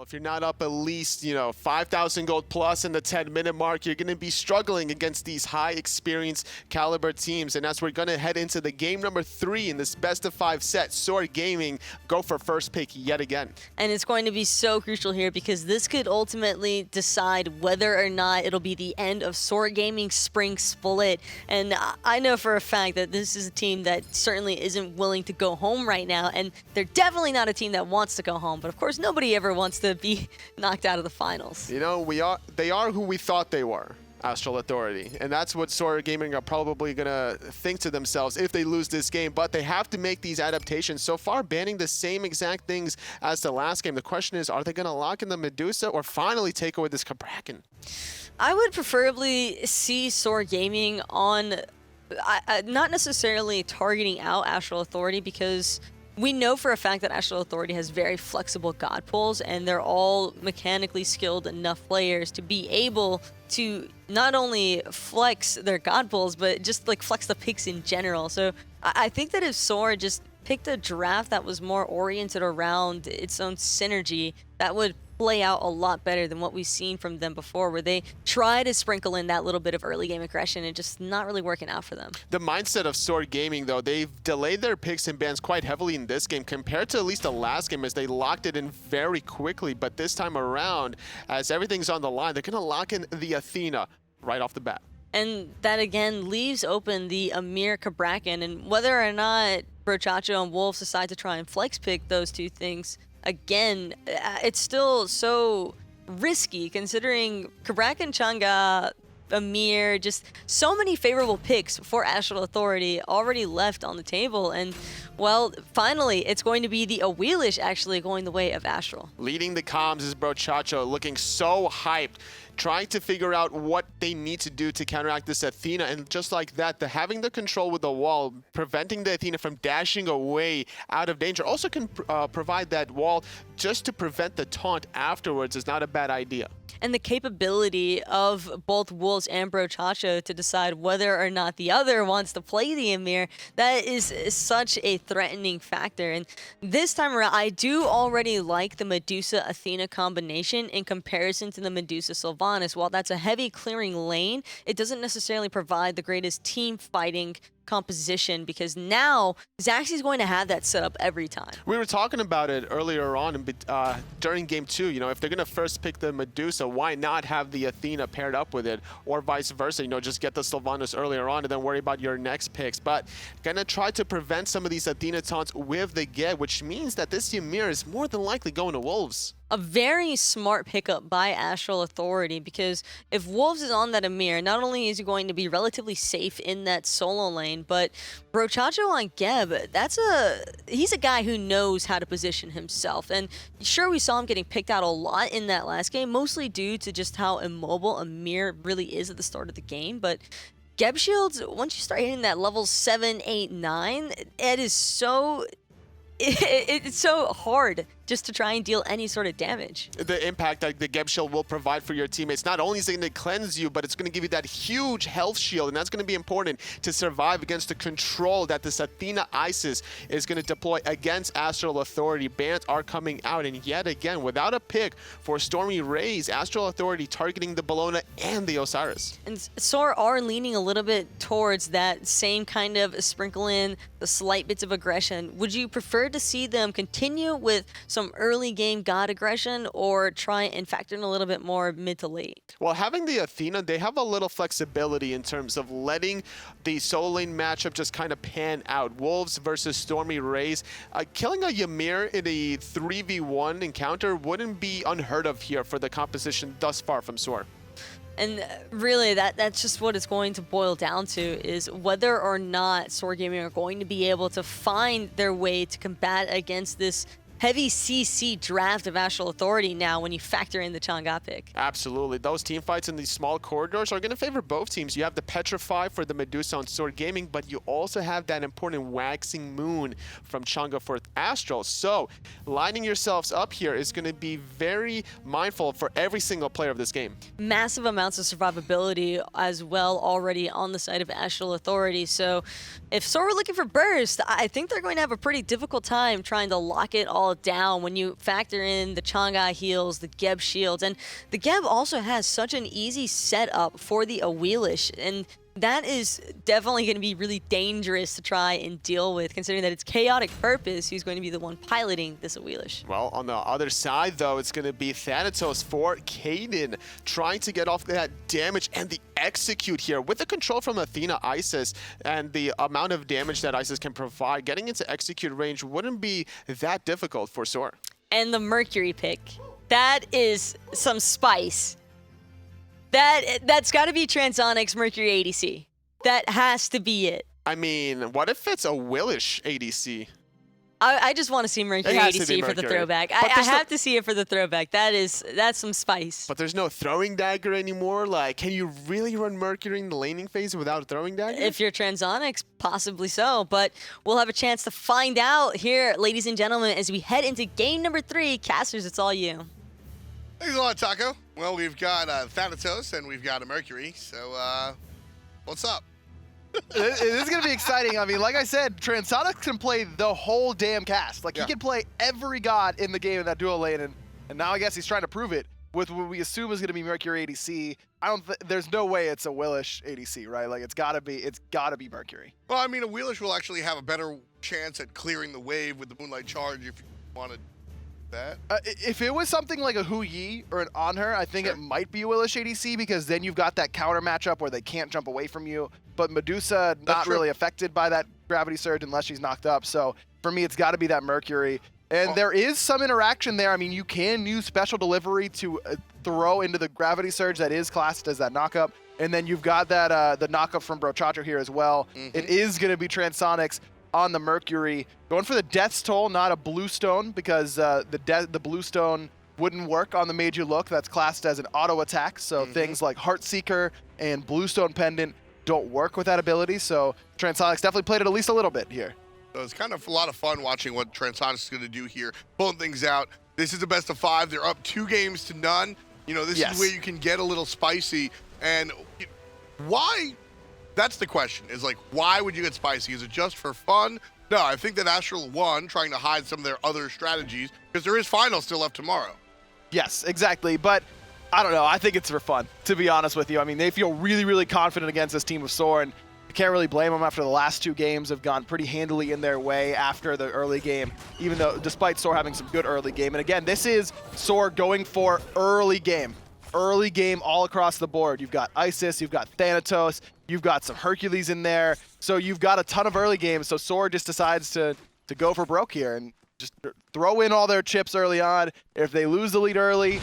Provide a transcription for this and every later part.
If you're not up at least, 5,000 gold plus in the 10-minute mark, you're going to be struggling against these high experience caliber teams. And as we're going to head into the game number 3 in this best of 5 set, SoaR Gaming go for first pick yet again. And it's going to be so crucial here because this could ultimately decide whether or not it'll be the end of SoaR Gaming's spring split. And I know for a fact that this is a team that certainly isn't willing to go home right now. And they're definitely not a team that wants to go home. But of course, nobody ever wants to be knocked out of the finals. They are who we thought they were, Astral Authority. And that's what SoaR Gaming are probably going to think to themselves if they lose this game. But they have to make these adaptations. So far, banning the same exact things as the last game. The question is, are they going to lock in the Medusa or finally take away this Kraken? I would preferably see SoaR Gaming on, not necessarily targeting out Astral Authority, because we know for a fact that Astral Authority has very flexible god pools, and they're all mechanically skilled enough players to be able to not only flex their god pools, but just like flex the picks in general. So I think that if SoaR just picked a draft that was more oriented around its own synergy, that would play out a lot better than what we've seen from them before, where they try to sprinkle in that little bit of early game aggression and just not really working out for them. The mindset of SoaR Gaming, though, they've delayed their picks and bans quite heavily in this game compared to at least the last game, as they locked it in very quickly. But this time around, as everything's on the line, they're going to lock in the Athena right off the bat. And that again leaves open the Ymir Kraken, and whether or not Brochacho and Wolves decide to try and flex pick those two things, again, it's still so risky considering Kraken, Chang'e, Ymir, just so many favorable picks for Astral Authority already left on the table. And, well, finally, it's going to be the Awilix actually going the way of Astral. Leading the comms is Brochacho, looking so hyped, trying to figure out what they need to do to counteract this Athena. And just like that, having the control with the wall, preventing the Athena from dashing away out of danger, also can provide that wall just to prevent the taunt afterwards is not a bad idea. And the capability of both Wolves and Brochacho to decide whether or not the other wants to play the Ymir, that is such a threatening factor. And this time around, I do already like the Medusa-Athena combination in comparison to the Medusa-Sylvanas. While that's a heavy clearing lane, it doesn't necessarily provide the greatest team fighting composition, because now Zachsy is going to have that set up every time. We were talking about it earlier on during game 2. If they're going to first pick the Medusa, why not have the Athena paired up with it, or vice versa? Just get the Sylvanas earlier on and then worry about your next picks. But going to try to prevent some of these Athena taunts with the Get, which means that this Ymir is more than likely going to Wolves. A very smart pickup by Astral Authority, because if Wolves is on that Ymir, not only is he going to be relatively safe in that solo lane, but Brochacho on Geb, he's a guy who knows how to position himself. And sure, we saw him getting picked out a lot in that last game, mostly due to just how immobile Ymir really is at the start of the game. But Geb shields, once you start hitting that level 7, 8, 9, it is so... it's so hard just to try and deal any sort of damage. The impact that the Geb shield will provide for your teammates, not only is it going to cleanse you, but it's going to give you that huge health shield, and that's going to be important to survive against the control that this Athena Isis is going to deploy against Astral Authority. Bans are coming out, and yet again, without a pick for StormyRays, Astral Authority targeting the Bellona and the Osiris. And SoaR are leaning a little bit towards that same kind of sprinkle in the slight bits of aggression. Would you prefer to see them continue with some early game god aggression, or try and factor in a little bit more mid to late? Well, having the Athena, they have a little flexibility in terms of letting the solo lane matchup just kind of pan out. Wolves versus StormyRays. Killing a Ymir in a 3v1 encounter wouldn't be unheard of here for the composition thus far from SoaR. And really, that's just what it's going to boil down to, is whether or not SoaR Gaming are going to be able to find their way to combat against this heavy CC draft of Astral Authority now when you factor in the Chang'e pick. Absolutely. Those team fights in these small corridors are going to favor both teams. You have the Petrify for the Medusa on SoaR Gaming, but you also have that important Waxing Moon from Chang'e for Astral. So lining yourselves up here is going to be very mindful for every single player of this game. Massive amounts of survivability as well already on the side of Astral Authority. So if SoaR were looking for burst, I think they're going to have a pretty difficult time trying to lock it all all down when you factor in the Chang'e heals, the Geb shields, and the Geb also has such an easy setup for the Awilix, and that is definitely going to be really dangerous to try and deal with, considering that it's KhaoticPurpose who's going to be the one piloting this Awilix. Well, on the other side, though, it's going to be Thanatos for Kaeydan, trying to get off that damage and the execute here. With the control from Athena Isis and the amount of damage that Isis can provide, getting into execute range wouldn't be that difficult for SoaR. And the Mercury pick. That is some spice. That's got to be Transonics Mercury ADC. That has to be it. I mean, what if it's a Awilix ADC? I just want to see Mercury ADC for the throwback. I have to see it for the throwback. That's some spice. But there's no throwing dagger anymore. Like, can you really run Mercury in the laning phase without a throwing dagger? If you're Transonics, possibly so. But we'll have a chance to find out here, ladies and gentlemen, as we head into game number 3. Casters, it's all you. Thanks a lot, Taco. Well, we've got Thanatos and we've got a Mercury, so what's up? It is going to be exciting. I mean, like I said, Transonics can play the whole damn cast. Like, he can play every god in the game in that dual lane, and now I guess he's trying to prove it with what we assume is going to be Mercury ADC. There's no way it's a Awilix ADC, right? Like, it's got to be Mercury. Well, I mean, Awilix will actually have a better chance at clearing the wave with the Moonlight Charge if you wanted that. If it was something like a Hu-Yi or an On-Her, I think it might be Awilix ADC, because then you've got that counter matchup where they can't jump away from you. But Medusa, not really affected by that gravity surge unless she's knocked up. So for me, it's got to be that Mercury. And there is some interaction there. I mean, you can use special delivery to throw into the gravity surge that is classed as that knockup. And then you've got that the knockup from Brochacho here as well. It is going to be Transonics on the Mercury. Going for the Death's Toll, not a Bluestone, because the Bluestone wouldn't work on the Made You Look. That's classed as an auto attack. So things like Heartseeker and Bluestone Pendant don't work with that ability. So Transonics definitely played it at least a little bit here. So it's kind of a lot of fun watching what Transonics is going to do here, pulling things out. This is the best of 5. They're up 2 games to none. You know, this is where you can get a little spicy. And why? That's the question, is like, why would you get spicy? Is it just for fun? No, I think that Astral won trying to hide some of their other strategies, because there is finals still left tomorrow. Yes, exactly. But I don't know. I think it's for fun, to be honest with you. I mean, they feel really, really confident against this team of SoaR, and you can't really blame them after the last 2 games have gone pretty handily in their way after the early game, even though despite SoaR having some good early game. And again, this is SoaR going for early game. Early game all across the board. You've got Isis, you've got Thanatos, you've got some Hercules in there. So you've got a ton of early games. So SoaR just decides to go for broke here and just throw in all their chips early on. If they lose the lead early,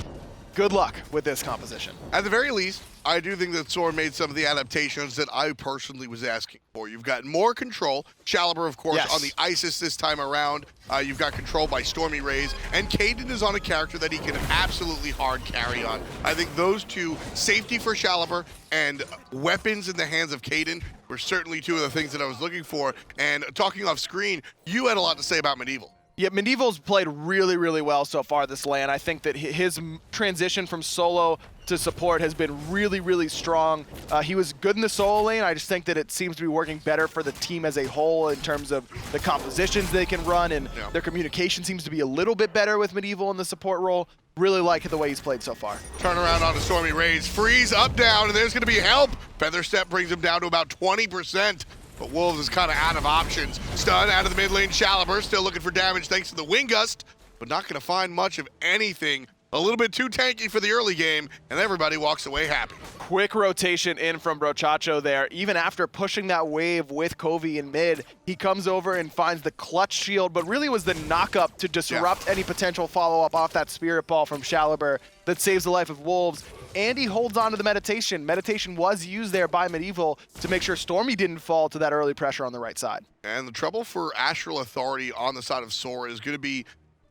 good luck with this composition. At the very least, I do think that SoaR made some of the adaptations that I personally was asking for. You've got more control. Shaliber, of course, on the Isis this time around. You've got control by StormyRays. And Kaeydan is on a character that he can absolutely hard carry on. I think those two, safety for Shaliber and weapons in the hands of Kaeydan, were certainly 2 of the things that I was looking for. And talking off screen, you had a lot to say about Medieval. Yeah, Medieval's played really, really well so far this lane. I think that his transition from solo to support has been really, really strong. He was good in the solo lane. I just think that it seems to be working better for the team as a whole in terms of the compositions they can run, and their communication seems to be a little bit better with Medieval in the support role. Really like the way he's played so far. Turn around onto StormyRays. Freeze up, down, and there's going to be help. Feather Step brings him down to about 20%. But Wolves is kind of out of options. Stun out of the mid lane. Shaliber still looking for damage thanks to the Wind Gust, but not going to find much of anything. A little bit too tanky for the early game, and everybody walks away happy. Quick rotation in from Brochacho there. Even after pushing that wave with Coviiii in mid, he comes over and finds the clutch shield, but really was the knock-up to disrupt any potential follow-up off that Spirit Ball from Shaliber that saves the life of Wolves. And he holds on to the Meditation. Meditation was used there by Medieval to make sure Stormy didn't fall to that early pressure on the right side. And the trouble for Astral Authority on the side of SoaR is going to be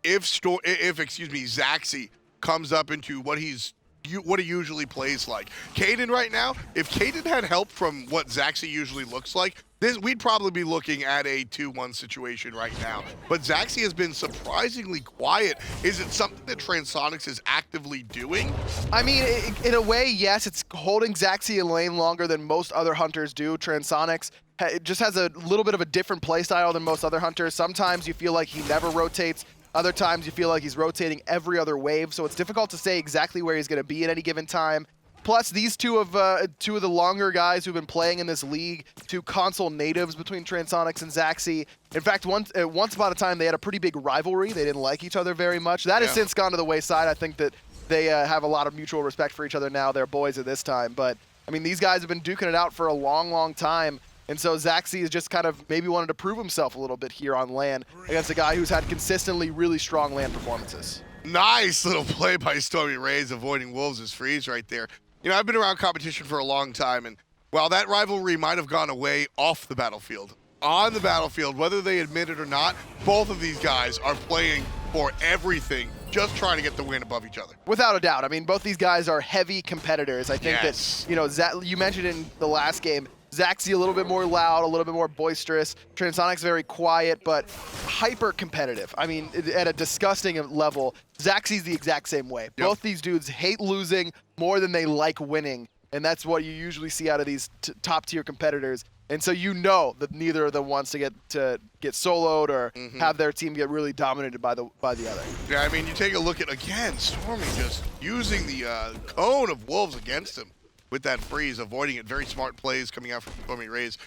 if Zachsy comes up into what he usually plays like. Kaeydan right now, if Kaeydan had help from what Zachsy usually looks like, we'd probably be looking at a 2-1 situation right now. But Zachsy has been surprisingly quiet. Is it something that Transonics is actively doing? I mean, in a way, yes. It's holding Zachsy in lane longer than most other hunters do. Transonics it just has a little bit of a different play style than most other hunters. Sometimes you feel like he never rotates Other times you feel like he's rotating every other wave, so it's difficult to say exactly where he's going to be at any given time. Plus, these two of the longer guys who've been playing in this league, two console natives between Transonics and Zachsy. In fact, once upon a time, they had a pretty big rivalry. They didn't like each other very much. That has since gone to the wayside. I think that they have a lot of mutual respect for each other now. They're boys at this time. But, I mean, these guys have been duking it out for a long, long time. And so Zachsy has just kind of maybe wanted to prove himself a little bit here on LAN against a guy who's had consistently really strong LAN performances. Nice little play by StormyRays, avoiding Wolves' freeze right there. You know, I've been around competition for a long time, and while that rivalry might have gone away off the battlefield, on the battlefield, whether they admit it or not, both of these guys are playing for everything, just trying to get the win above each other. Without a doubt. I mean, both these guys are heavy competitors. I think that, you know, you mentioned in the last game, Zachsy a little bit more loud, a little bit more boisterous. Transonics very quiet, but hyper competitive. I mean, at a disgusting level, Zachsy's the exact same way. Yep. Both these dudes hate losing more than they like winning, and that's what you usually see out of these top tier competitors. And so you know that neither of them wants to get soloed or have their team get really dominated by the other. Yeah, I mean, you take a look at, again, Stormy just using the cone of Wolves against him with that freeze, avoiding it. Very smart plays coming out from StormyRays.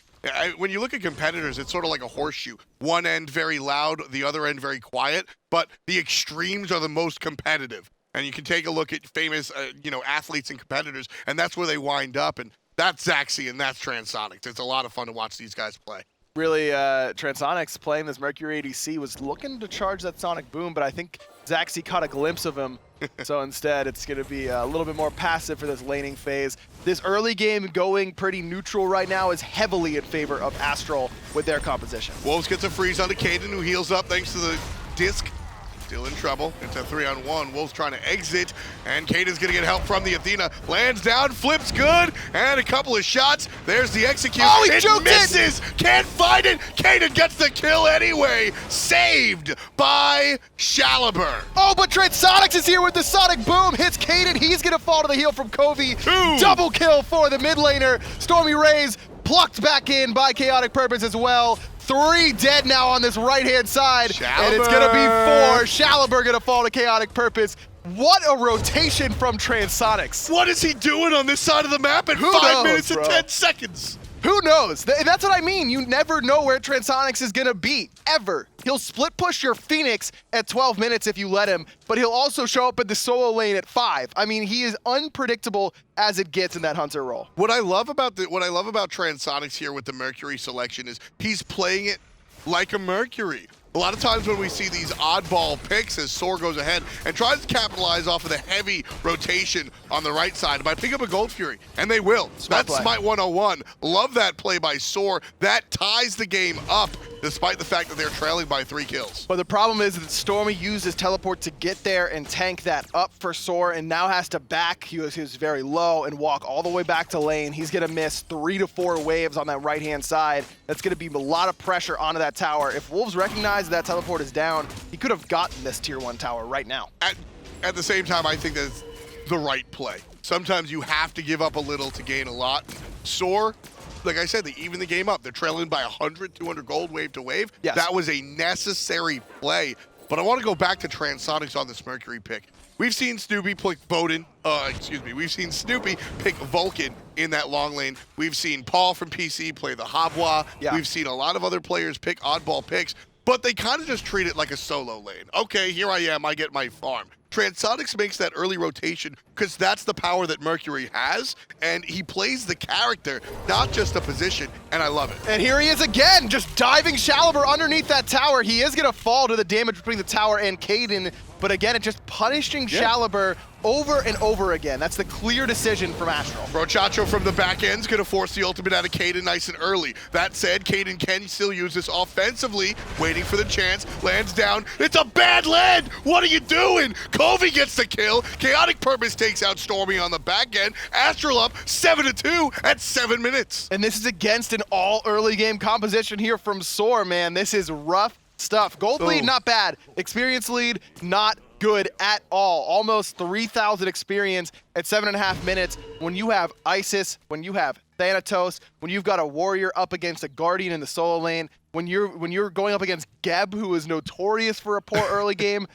When you look at competitors, it's sort of like a horseshoe. One end very loud, the other end very quiet, but the extremes are the most competitive. And you can take a look at famous, athletes and competitors, and that's where they wind up. And that's Zachsy and that's Transonics. It's a lot of fun to watch these guys play. Really, Transonics playing this Mercury ADC was looking to charge that Sonic Boom, but I think Zachsy caught a glimpse of him. So instead, it's going to be a little bit more passive for this laning phase. This early game going pretty neutral right now is heavily in favor of Astral with their composition. Wolves gets a freeze onto Kaeydan, who heals up thanks to the disc. Still in trouble. It's a 3-on-1. Wolves trying to exit, and Kaeydan's going to get help from the Athena. Lands down, flips good, and a couple of shots. There's the execute. Oh, he it misses! Can't find it! Kaeydan gets the kill anyway! Saved by Shaliber. Oh, but Transonics is here with the Sonic Boom. Hits Kaeydan. He's going to fall to the heel from Coviiii. Double kill for the mid laner. StormyRays plucked back in by KhaoticPurpose as well. 3 dead now on this right-hand side, and it's going to be 4. Shaliber going to fall to KhaoticPurpose. What a rotation from Transonics. What is he doing on this side of the map in 5 minutes and 10 seconds? Who knows? That's what I mean. You never know where Transonics is going to be, ever. He'll split push your Phoenix at 12 minutes if you let him, but he'll also show up in the solo lane at 5. I mean, he is unpredictable as it gets in that Hunter role. What I love about Transonics here with the Mercury selection is he's playing it like a Mercury. A lot of times when we see these oddball picks as SoaR goes ahead and tries to capitalize off of the heavy rotation on the right side by picking up a Gold Fury, and they will. That's Smite 101. Love that play by SoaR. That ties the game up despite the fact that they're trailing by 3 kills. But the problem is that Stormy used his teleport to get there and tank that up for SoaR, and now has to back. He was very low and walk all the way back to lane. He's going to miss 3 to 4 waves on that right-hand side. That's going to be a lot of pressure onto that tower. If Wolves recognize that teleport is down, he could have gotten this tier 1 tower right now. At the same time, I think that's the right play. Sometimes you have to give up a little to gain a lot. SoaR, like I said, they even the game up. They're trailing by 100, 200 gold wave to wave. Yes. That was a necessary play. But I want to go back to Transonics on this Mercury pick. We've seen Snoopy pick We've seen Snoopy pick Vulcan in that long lane. We've seen Paul from PC play the Habwa. Yeah. We've seen a lot of other players pick oddball picks, but they kind of just treat it like a solo lane. Okay, here I am, I get my farm. Transonics makes that early rotation because that's the power that Mercury has, and he plays the character, not just a position, and I love it. And here he is again, just diving Shaliber underneath that tower. He is going to fall to the damage between the tower and Kaeydan, but again, it's just punishing Shaliber over and over again. That's the clear decision from Astral. Brochacho from the back end's going to force the ultimate out of Kaeydan nice and early. That said, Kaeydan can still use this offensively, waiting for the chance, lands down. It's a bad land! What are you doing? Coviiii gets the kill. KhaoticPurpose takes out Stormy on the back end. Astral up 7-2 at 7 minutes. And this is against an all early game composition here from SoaR, man. This is rough stuff. Gold lead, not bad. Experience lead, not good at all. Almost 3,000 experience at 7.5 minutes. When you have Isis, when you have Thanatos, when you've got a warrior up against a guardian in the solo lane, when you're going up against Geb, who is notorious for a poor early game,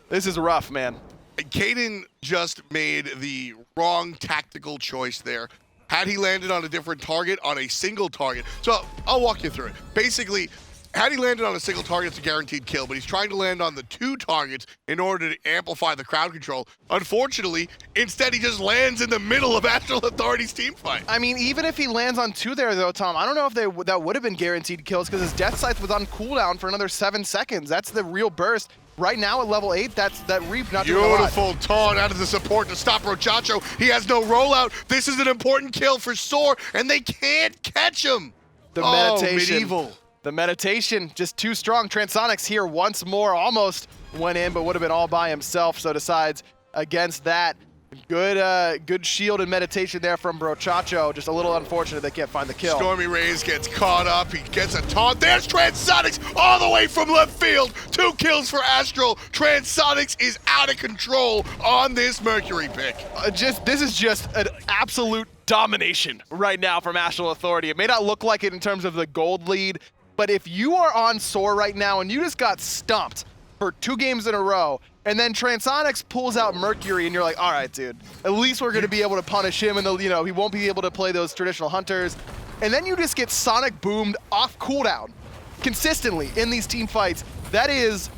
this is rough, man. Kaeydan just made the wrong tactical choice there. Had he landed on a different target, on a single target, so I'll walk you through it. Basically, had he landed on a single target, it's a guaranteed kill, but he's trying to land on the 2 targets in order to amplify the crowd control. Unfortunately, instead he just lands in the middle of Astral Authority's team fight. I mean, even if he lands on 2 there, though, Tom, I don't know if that would have been guaranteed kills because his Death Scythe was on cooldown for another 7 seconds. That's the real burst. Right now at level 8, that Reap not doing a lot. Beautiful taunt out of the support to stop Brochacho. He has no rollout. This is an important kill for SoaR, and they can't catch him. The meditation. Medieval. The meditation, just too strong. Transonics here once more, almost went in, but would have been all by himself, so decides against that. Good shield and meditation there from Brochacho. Just a little unfortunate they can't find the kill. StormyRays gets caught up. He gets a taunt. There's Transonics all the way from left field. 2 kills for Astral. Transonics is out of control on this Mercury pick. This is just an absolute domination right now from Astral Authority. It may not look like it in terms of the gold lead, but if you are on SoaR right now and you just got stumped for 2 games in a row, and then Transonics pulls out Mercury, and you're like, all right, dude, at least we're going to be able to punish him, and he won't be able to play those traditional hunters. And then you just get Sonic boomed off cooldown consistently in these team fights. That is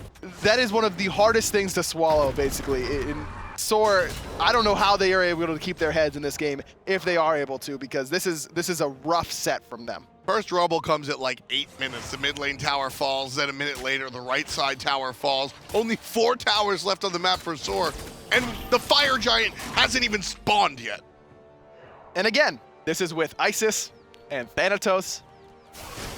one of the hardest things to swallow, basically. In SoaR, I don't know how they are able to keep their heads in this game, if they are able to, because this is a rough set from them. First Rumble comes at like 8 minutes. The mid lane tower falls, then a minute later the right side tower falls. Only 4 towers left on the map for SoaR, and the Fire Giant hasn't even spawned yet. And again, this is with Isis and Thanatos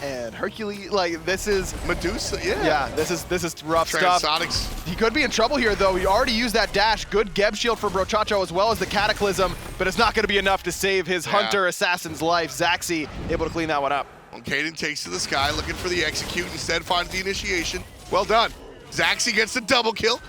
and Hercules. Like, this is Medusa, yeah. Yeah, this is rough stuff. Transonics. He could be in trouble here, though. He already used that dash. Good Geb shield for Brochacho as well as the Cataclysm, but it's not going to be enough to save his Hunter Assassin's life. Zachsy able to clean that one up. Well, Kaeydan takes to the sky, looking for the execute, instead finds the initiation. Well done. Zachsy gets the double kill.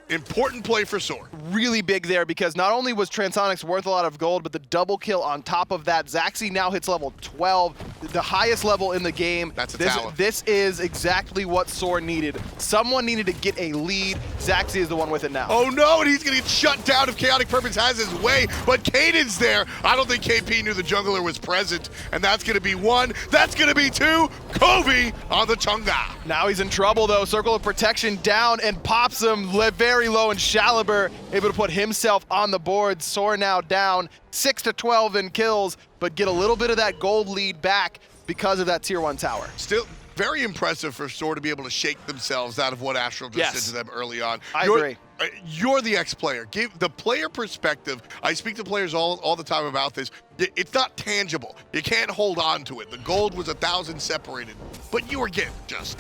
Important play for SoaR. Really big there because not only was Transonics worth a lot of gold, but the double kill on top of that. Zachsy now hits level 12, the highest level in the game. That's a talent. This is exactly what SoaR needed. Someone needed to get a lead. Zachsy is the one with it now. Oh no, and he's gonna get shut down if KhaoticPurpose has his way, but Kaedan's there. I don't think KP knew the jungler was present, and that's gonna be 1, that's gonna be 2. Coviiii on the Chang'e. Now he's in trouble though. Circle of Protection down and pops him very low, and Shaliber able to put himself on the board. SoaR now down 6-12 in kills, but get a little bit of that gold lead back because of that tier 1 tower. Still very impressive for SoaR to be able to shake themselves out of what Astral just did to them early on. I agree. You're the ex-player. Give the player perspective. I speak to players all the time about this. It's not tangible. You can't hold on to it. The gold was 1,000 separated, but you were getting just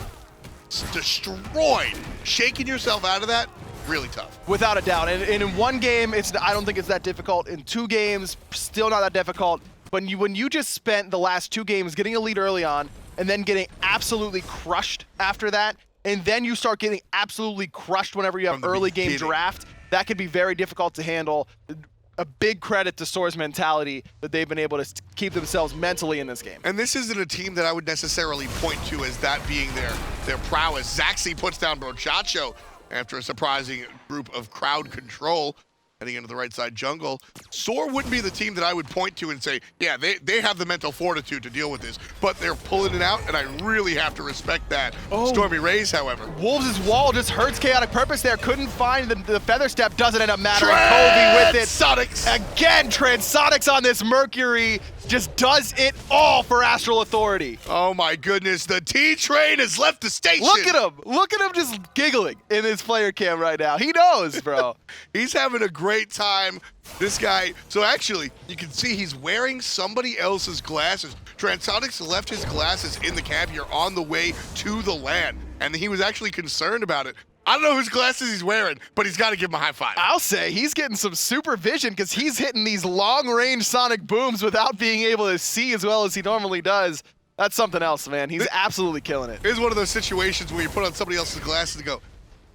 destroyed. Shaking yourself out of that, really tough. Without a doubt. And in 1 game, I don't think it's that difficult. In 2 games, still not that difficult. But when you just spent the last 2 games getting a lead early on, and then getting absolutely crushed after that, and then you start getting absolutely crushed whenever you have early game draft, that could be very difficult to handle. A big credit to SoaR's mentality that they've been able to keep themselves mentally in this game. And this isn't a team that I would necessarily point to as that being their prowess. Zachsy puts down Brochacho after a surprising group of crowd control heading into the right side jungle. SoaR wouldn't be the team that I would point to and say, yeah, they have the mental fortitude to deal with this, but they're pulling it out, and I really have to respect that. StormyRays, however. Wolves' wall just hurts KhaoticPurpose there. Couldn't find the feather step. Doesn't end up mattering. Coviiii with it. Transonics. Again, Transonics on this Mercury just does it all for Astral Authority. Oh my goodness, the T-Train has left the station. Look at him. Look at him just giggling in his player cam right now. He knows, bro. He's having a great time. This guy, so actually, you can see he's wearing somebody else's glasses. Transonics left his glasses in the cab here on the way to the LAN, and he was actually concerned about it. I don't know whose glasses he's wearing, but he's got to give him a high five. I'll say he's getting some supervision because he's hitting these long-range sonic booms without being able to see as well as he normally does. That's something else, man. He's absolutely killing it. It's one of those situations where you put on somebody else's glasses and go,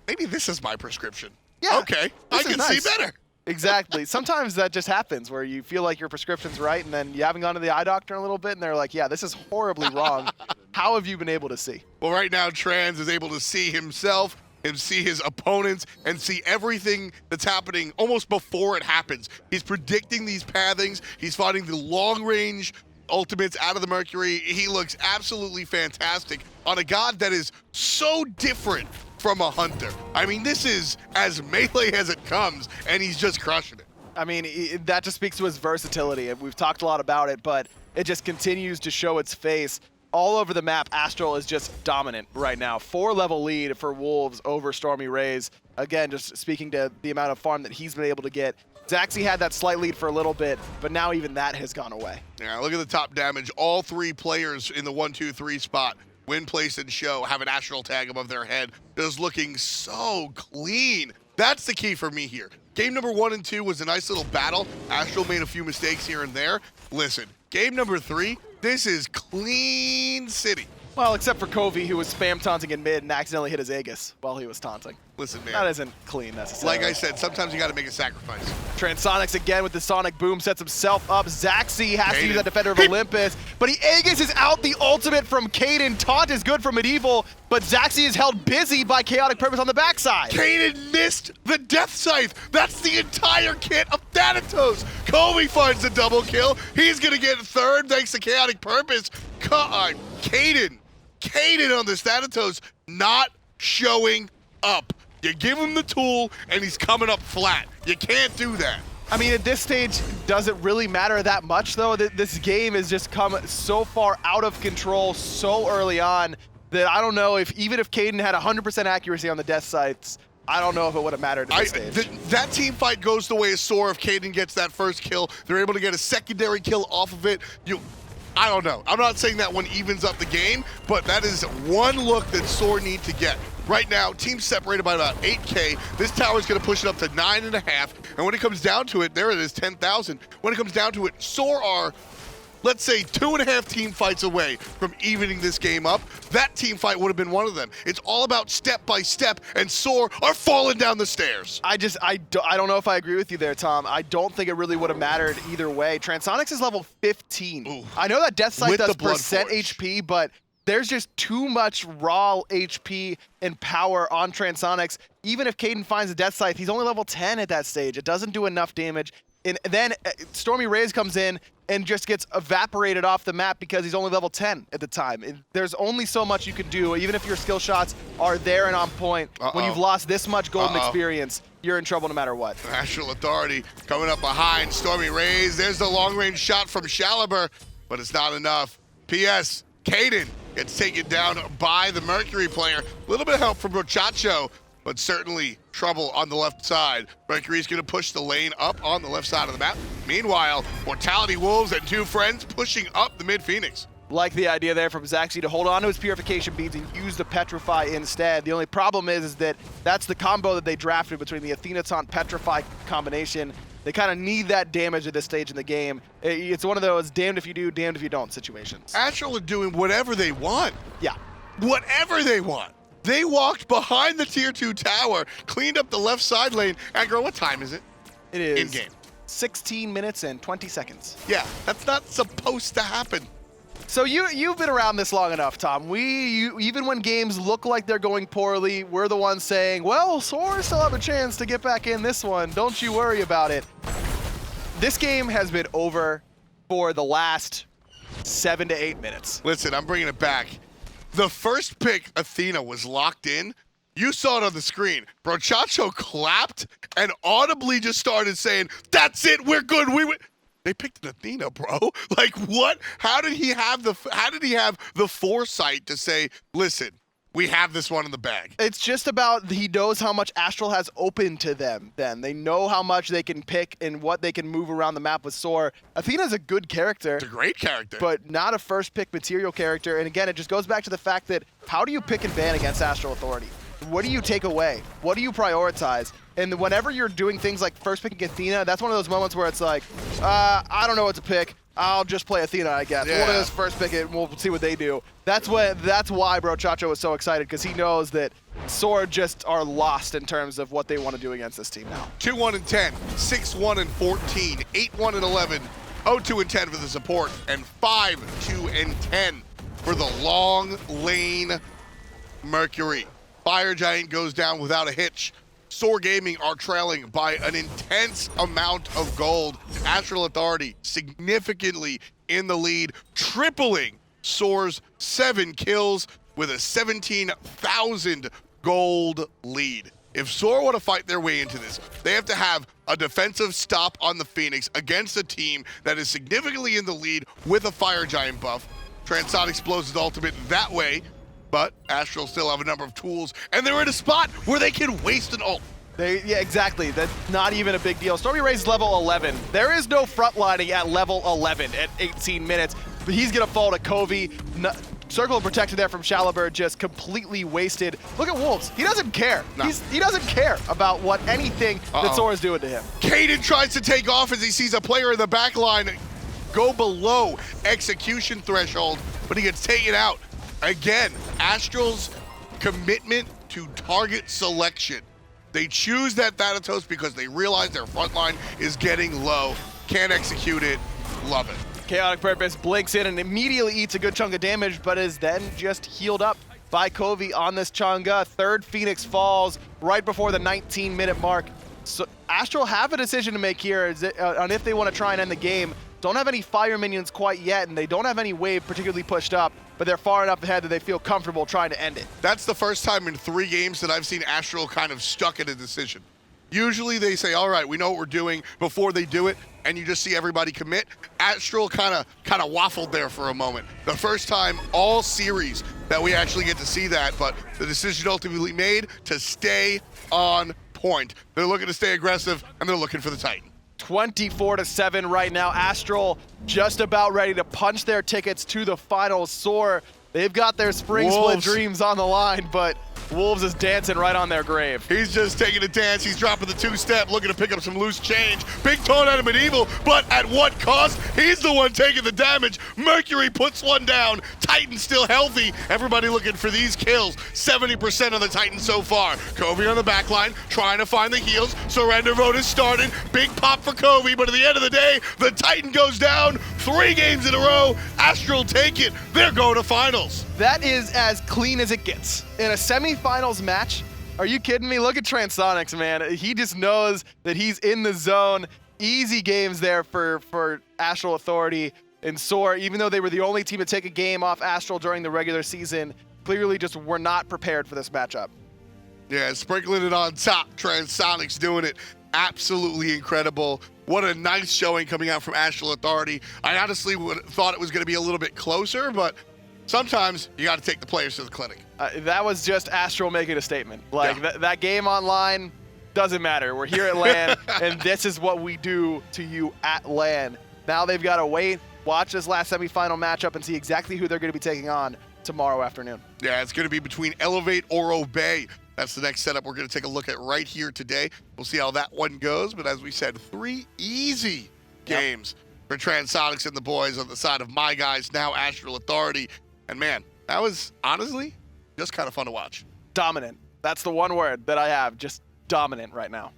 maybe this is my prescription. Yeah, Okay, I this is can see nice. better. Exactly. Sometimes that just happens where you feel like your prescription's right and then you haven't gone to the eye doctor in a little bit and they're like, yeah, this is horribly wrong. How have you been able to see? Well, right now, Trans is able to see himself and see his opponents and see everything that's happening almost before it happens. He's predicting these pathings. He's fighting the long-range ultimates out of the Mercury. He looks absolutely fantastic on a god that is so different from a hunter. I mean, this is as melee as it comes, and he's just crushing it. I mean, that just speaks to his versatility, and we've talked a lot about it, but it just continues to show its face. All over the map, Astral is just dominant right now. 4-level lead for Wolves over StormyRays. Again, just speaking to the amount of farm that he's been able to get. Zachsy had that slight lead for a little bit, but now even that has gone away. Yeah, look at the top damage. All three players in the 1-2-3 spot, win, place, and show, have an Astral tag above their head. Just looking so clean. That's the key for me here. Game number 1 and 2 was a nice little battle. Astral made a few mistakes here and there. Listen, game number 3, this is clean city. Well, except for Coviiii, who was spam taunting in mid and accidentally hit his Aegis while he was taunting. Listen, man. That isn't clean necessarily. Like I said, sometimes you got to make a sacrifice. Transonics again with the Sonic Boom sets himself up. Zachsy has to Kaeydan. use that Defender of Olympus, but he Aegis is out the ultimate from Kaeydan. Taunt is good for Medieval, but Zachsy is held busy by KhaoticPurpose on the backside. Kaeydan missed the Death Scythe. That's the entire kit of Thanatos. Coviiii finds the double kill. He's going to get third thanks to KhaoticPurpose. Kaeydan on this Thanatos not showing up. You give him the tool, and he's coming up flat. You can't do that. I mean, at this stage, does it really matter that much, though? This game has just come so far out of control so early on that I don't know if, even if Kaeydan had 100% accuracy on the death sites, I don't know if it would have mattered at this stage. That team fight goes the way of SoaR if Kaeydan gets that first kill. They're able to get a secondary kill off of it. I don't know. I'm not saying that one evens up the game, but that is one look that SoaR need to get. Right now, teams separated by about 8K. This tower is going to push it up to 9.5. And when it comes down to it, there it is, 10,000. When it comes down to it, SoaR are, let's say, 2.5 team fights away from evening this game up. That team fight would have been one of them. It's all about step by step, and SoaR are falling down the stairs. I don't know if I agree with you there, Tom. I don't think it really would have mattered either way. Transonics is level 15. Ooh. I know that Death Sight With does the Blood percent Forge. HP, but there's just too much raw HP and power on Transonics. Even if Kaeydan finds a Death Scythe, he's only level 10 at that stage. It doesn't do enough damage. And then StormyRays comes in and just gets evaporated off the map because he's only level 10 at the time. There's only so much you can do, even if your skill shots are there and on point. When you've lost this much golden experience, you're in trouble no matter what. Astral Authority coming up behind StormyRays. There's the long-range shot from Shaliber, but it's not enough. P.S. Kaeydan gets taken down by the Mercury player. A little bit of help from Brochacho, but certainly trouble on the left side. Mercury's going to push the lane up on the left side of the map. Meanwhile, Mortality Wolves and two friends pushing up the mid-Phoenix. Like the idea there from Zachsy to hold on to his Purification Beads and use the Petrify instead. The only problem is that that's the combo that they drafted between the Athena taunt Petrify combination. They kind of need that damage at this stage in the game. It's one of those damned if you do, damned if you don't situations. Astral are doing whatever they want. Yeah. Whatever they want. They walked behind the tier 2 tower, cleaned up the left side lane. Aggro, what time is it? It is in-game. 16 minutes and 20 seconds. Yeah, that's not supposed to happen. So you've been around this long enough, Tom. Even when games look like they're going poorly, we're the ones saying, well, SoaR still have a chance to get back in this one. Don't you worry about it. This game has been over for the last 7 to 8 minutes. Listen, I'm bringing it back. The first pick, Athena, was locked in. You saw it on the screen. Brochacho clapped and audibly just started saying, that's it, we're good, we win. They picked an Athena, bro. Like, what? How did he have the foresight to say, listen, we have this one in the bag? It's just about he knows how much Astral has open to them then. They know how much they can pick and what they can move around the map with SoaR. Athena's a good character. It's a great character. But not a first pick material character. And again, it just goes back to the fact that how do you pick and ban against Astral Authority? What do you take away? What do you prioritize? And whenever you're doing things like first picking Athena, that's one of those moments where it's like, I don't know what to pick. I'll just play Athena, I guess. Yeah. We'll just first pick it, and we'll see what they do. That's why Brochacho was so excited, because he knows that SoaR just are lost in terms of what they want to do against this team now. 2-1-10, 6-1-14, 8-1-11, 0-2-10 for the support, and 5-2-10 for the long lane Mercury. Fire Giant goes down without a hitch. SoaR Gaming are trailing by an intense amount of gold. Astral Authority significantly in the lead, tripling SoaR's 7 kills with a 17,000 gold lead. If SoaR want to fight their way into this, they have to have a defensive stop on the Phoenix against a team that is significantly in the lead with a Fire Giant buff. Transonics blows his ultimate that way, but Astral still have a number of tools, and they're in a spot where they can waste an ult. Yeah, exactly. That's not even a big deal. StormyRays level 11. There is no frontlining at level 11 at 18 minutes, but he's going to fall to Coviiii. Circle of Protection there from Shaliber, just completely wasted. Look at Wolves. He doesn't care. No. He doesn't care about what anything that SoaR is doing to him. Kaeydan tries to take off as he sees a player in the back line go below execution threshold, but he gets taken out. Again, Astral's commitment to target selection. They choose that Thanatos because they realize their front line is getting low. Can't execute it. Love it. KhaoticPurpose blinks in and immediately eats a good chunk of damage, but is then just healed up by Coviiii on this Chang'e. Third Phoenix falls right before the 19-minute mark. So Astral have a decision to make here on if they want to try and end the game. Don't have any fire minions quite yet, and they don't have any wave particularly pushed up, but they're far enough ahead that they feel comfortable trying to end it. That's the first time in 3 games that I've seen Astral kind of stuck at a decision. Usually they say, all right, we know what we're doing before they do it, and you just see everybody commit. Astral kind of waffled there for a moment. The first time all series that we actually get to see that, but the decision ultimately made to stay on point. They're looking to stay aggressive, and they're looking for the Titan. 24-7 right now. Astral just about ready to punch their tickets to the finals. SoaR, they've got their spring split dreams on the line, but Wolves is dancing right on their grave. He's just taking a dance. He's dropping the 2-step, looking to pick up some loose change. Big taunt out of Medieval, but at what cost? He's the one taking the damage. Mercury puts one down. Titan still healthy. Everybody looking for these kills. 70% on the Titan so far. Coviiii on the back line, trying to find the heals. Surrender vote is started. Big pop for Coviiii, but at the end of the day, the Titan goes down. 3 games in a row. Astral take it. They're going to finals. That is as clean as it gets. In a semifinals match, are you kidding me? Look at Transonics, man. He just knows that he's in the zone. Easy games there for Astral Authority and SoaR, even though they were the only team to take a game off Astral during the regular season, clearly just were not prepared for this matchup. Yeah, sprinkling it on top. Transonics doing it. Absolutely incredible. What a nice showing coming out from Astral Authority. I honestly thought it was going to be a little bit closer, but sometimes you got to take the players to the clinic. That was just Astral making a statement. Like, yeah. that game online doesn't matter. We're here at LAN, and this is what we do to you at LAN. Now they've got to wait, watch this last semifinal matchup, and see exactly who they're going to be taking on tomorrow afternoon. Yeah, it's going to be between Elevate or Obey. That's the next setup we're going to take a look at right here today. We'll see how that one goes, but as we said, 3 easy games for Transonics and the boys on the side of my guys, now Astral Authority. And man, that was honestly just kind of fun to watch. Dominant. That's the one word that I have, just dominant right now.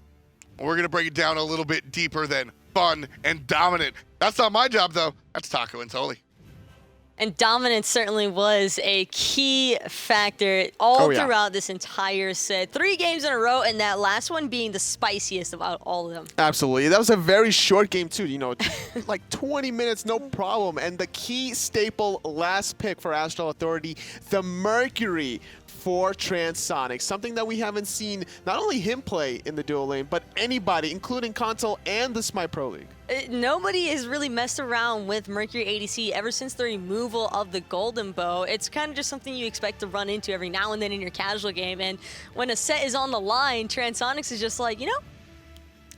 We're going to break it down a little bit deeper than fun and dominant. That's not my job, though. That's Taco and Toli. And dominance certainly was a key factor all throughout this entire set. 3 games in a row, and that last one being the spiciest of all of them. Absolutely. That was a very short game, too. You know, like 20 minutes, no problem. And the key staple last pick for Astral Authority, the Mercury for Transonics. Something that we haven't seen not only him play in the duo lane, but anybody, including Console and the Smite Pro League. Nobody has really messed around with Mercury ADC ever since the removal of the Golden Bow. It's kind of just something you expect to run into every now and then in your casual game. And when a set is on the line, Transonics is just like, you know,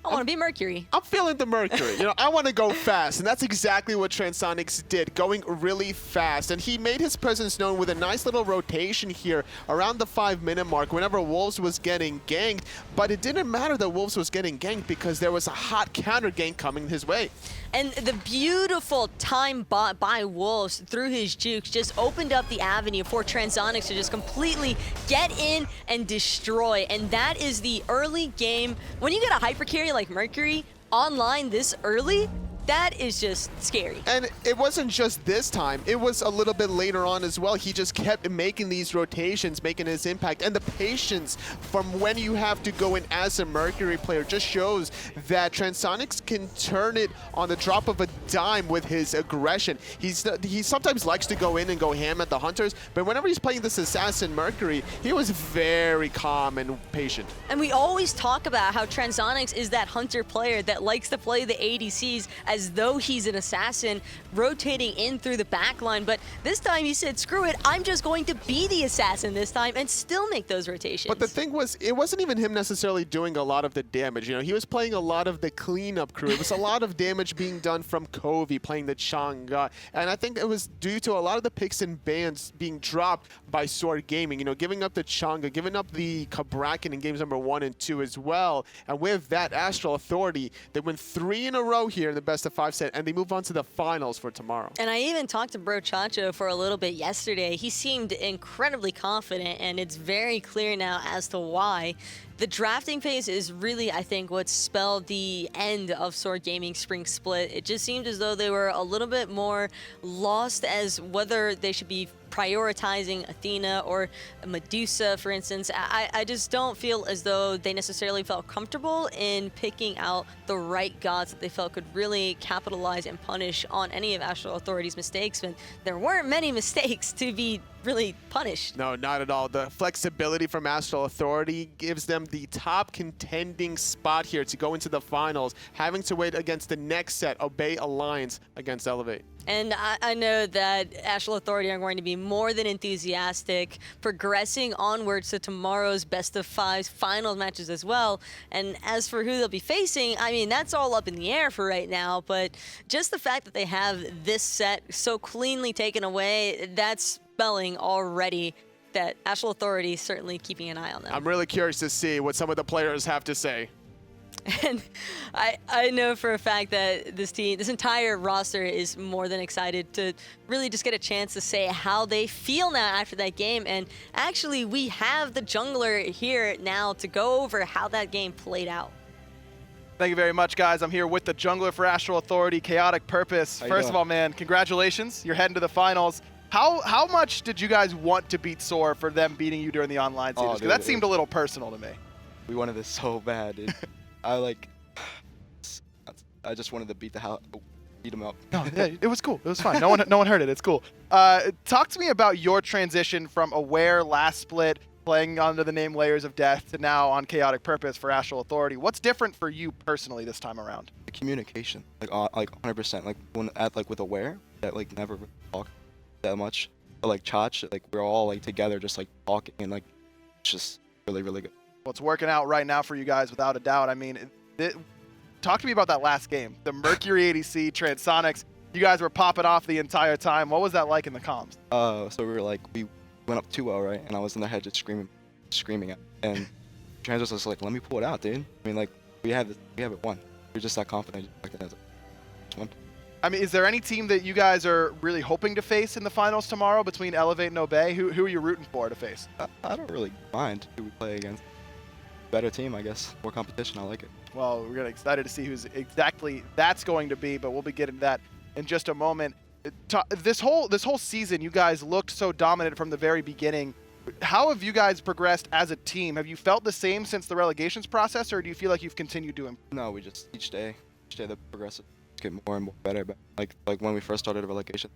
I want to be Mercury. I'm feeling the Mercury. You know, I want to go fast. And that's exactly what Transonics did, going really fast. And he made his presence known with a nice little rotation here around the 5-minute mark whenever Wolves was getting ganked. But it didn't matter that Wolves was getting ganked because there was a hot counter gank coming his way. And the beautiful time bought by Wolves through his jukes just opened up the avenue for Transonics to just completely get in and destroy. And that is the early game. When you get a hyper carry like Mercury online this early, that is just scary. And it wasn't just this time. It was a little bit later on as well. He just kept making these rotations, making his impact. And the patience from when you have to go in as a Mercury player just shows that Transonics can turn it on the drop of a dime with his aggression. He sometimes likes to go in and go ham at the Hunters, but whenever he's playing this Assassin Mercury, he was very calm and patient. And we always talk about how Transonics is that Hunter player that likes to play the ADCs as though he's an assassin, rotating in through the back line. But this time he said, screw it, I'm just going to be the assassin this time and still make those rotations. But the thing was, it wasn't even him necessarily doing a lot of the damage. You know, he was playing a lot of the cleanup crew. It was a lot of damage being done from Coviiii playing the Chang'e. And I think it was due to a lot of the picks and bans being dropped by SoaR Gaming. You know, giving up the Chang'e, giving up the Kabrakan in games number 1 and 2 as well. And with that Astral Authority, they win 3 in a row here in the best of 5 set, and they move on to the finals for tomorrow. And I even talked to Bro Chacho for a little bit yesterday. He seemed incredibly confident, and it's very clear now as to why. The drafting phase is really, I think, what spelled the end of SoaR Gaming Spring Split. It just seemed as though they were a little bit more lost as whether they should be prioritizing Athena or Medusa, for instance. I just don't feel as though they necessarily felt comfortable in picking out the right gods that they felt could really capitalize and punish on any of Astral Authority's mistakes. But there weren't many mistakes to be really punished. No, not at all. The flexibility from Astral Authority gives them the top contending spot here to go into the finals, having to wait against the next set, Obey Alliance against Elevate. And I know that Astral Authority are going to be more than enthusiastic, progressing onwards to tomorrow's best of 5 finals matches as well. And as for who they'll be facing, I mean, that's all up in the air for right now. But just the fact that they have this set so cleanly taken away, that's spelling already that Astral Authority is certainly keeping an eye on them. I'm really curious to see what some of the players have to say. And I know for a fact that this team, this entire roster is more than excited to really just get a chance to say how they feel now after that game. And actually, we have the jungler here now to go over how that game played out. Thank you very much, guys. I'm here with the jungler for Astral Authority, KhaoticPurpose. First of all, man, congratulations. You're heading to the finals. How much did you guys want to beat SoaR for them beating you during the online series? Because that seemed a little personal to me. We wanted this so bad, dude. I just wanted to beat them up. No, yeah, it was cool. It was fine. No one heard it. It's cool. Talk to me about your transition from Aware last split, playing under the name Layers of Death, to now on KhaoticPurpose for Astral Authority. What's different for you personally this time around? The communication, like 100%. Like when with Aware, that never talk that much. But Chach, we're all together, just talking, and it's just really, really good. Well, it's working out right now for you guys, without a doubt. I mean, talk to me about that last game. The Mercury ADC, Transonics, you guys were popping off the entire time. What was that like in the comms? So we went up 2-0, right? And I was in their head just screaming at it. And Trans was like, let me pull it out, dude. I mean, we have it won. We're just that confident. Just won. I mean, is there any team that you guys are really hoping to face in the finals tomorrow between Elevate and Obey? Who are you rooting for to face? I don't really mind who we play against. Better team, I guess. More competition. I like it. Well, we're excited to see who's exactly that's going to be, but we'll be getting to that in just a moment. This whole season, you guys looked so dominant from the very beginning. How have you guys progressed as a team? Have you felt the same since the relegations process, or do you feel like you've continued to improve? No, we just each day that progresses, get more and more better. But like when we first started the relegation.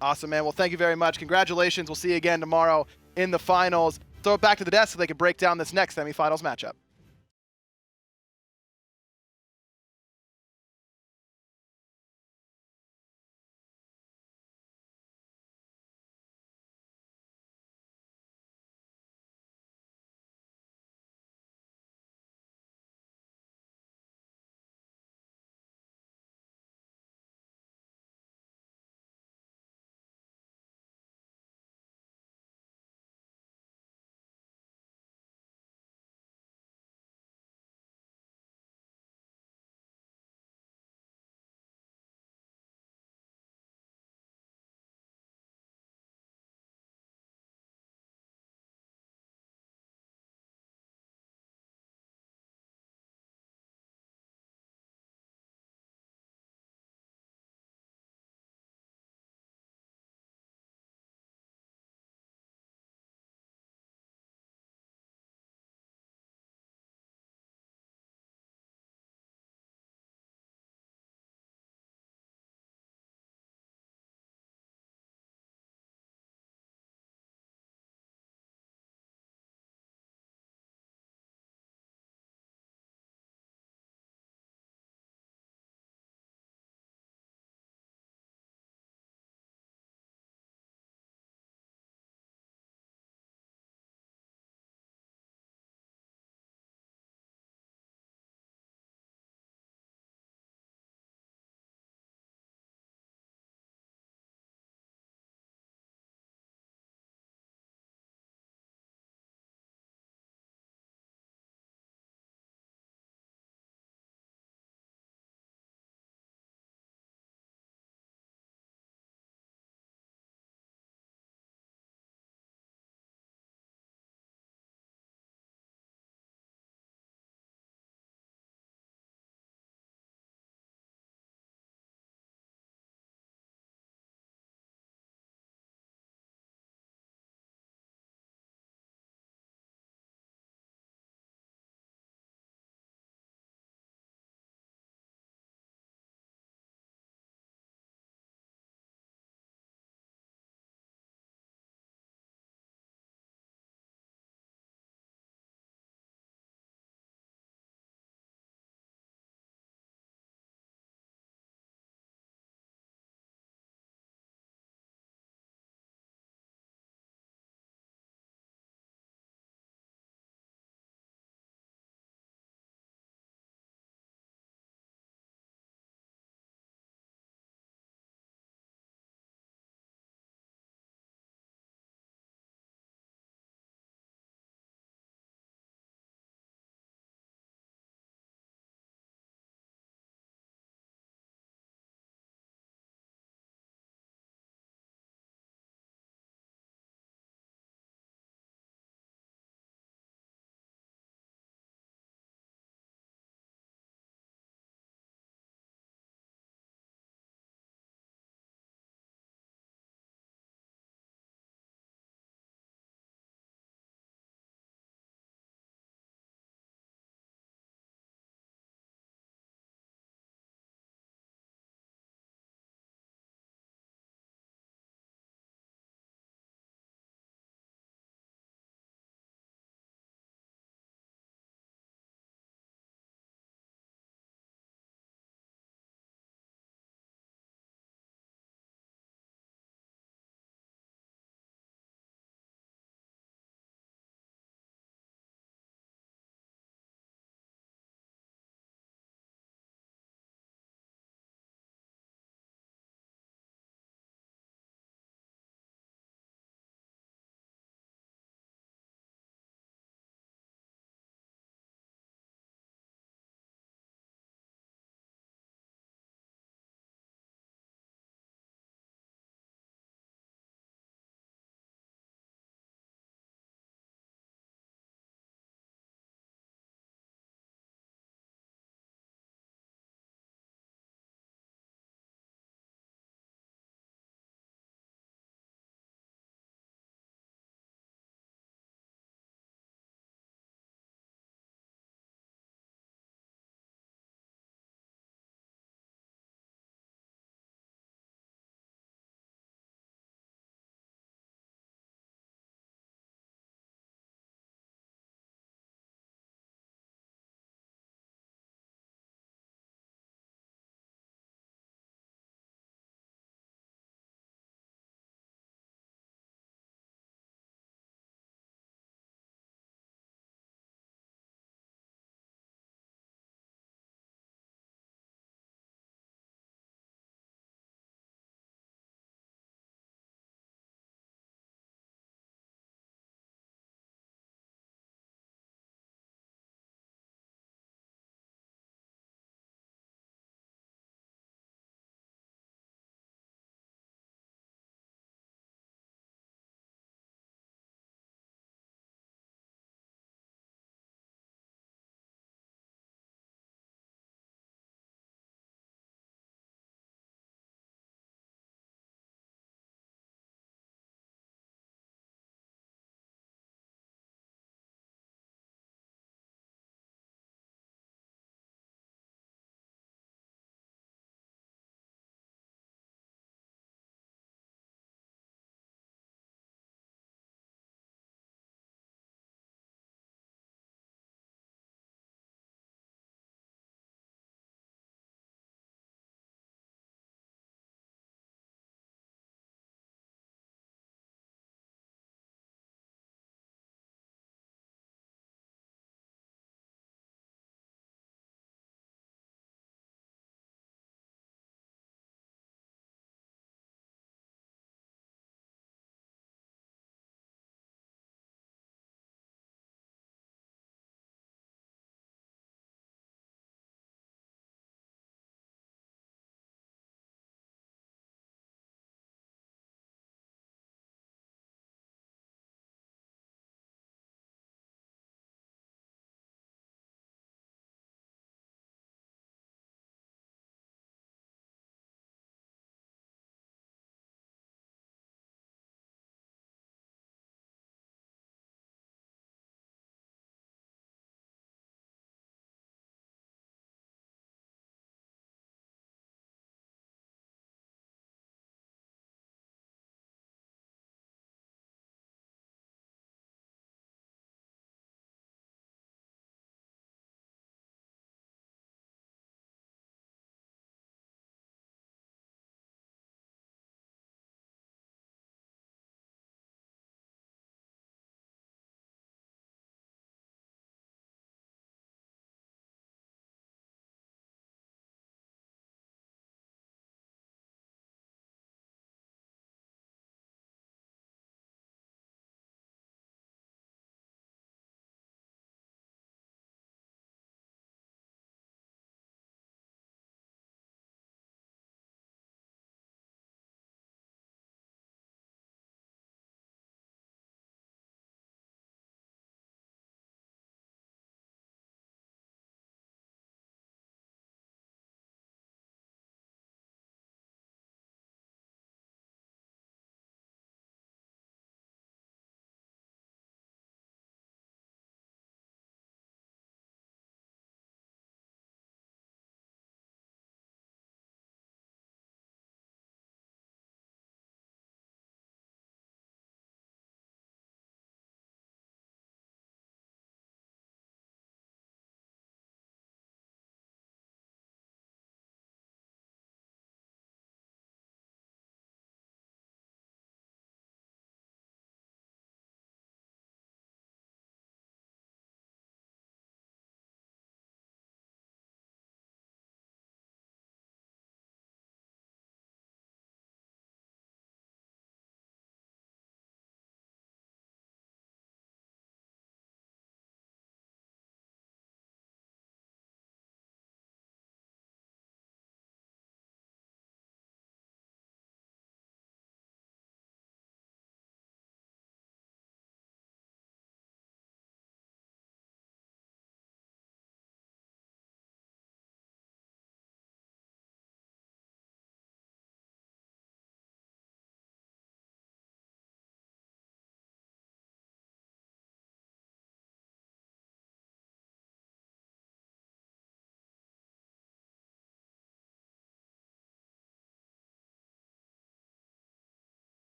Awesome, man. Well, thank you very much. Congratulations. We'll see you again tomorrow in the finals. Throw it back to the desk so they can break down this next semifinals matchup.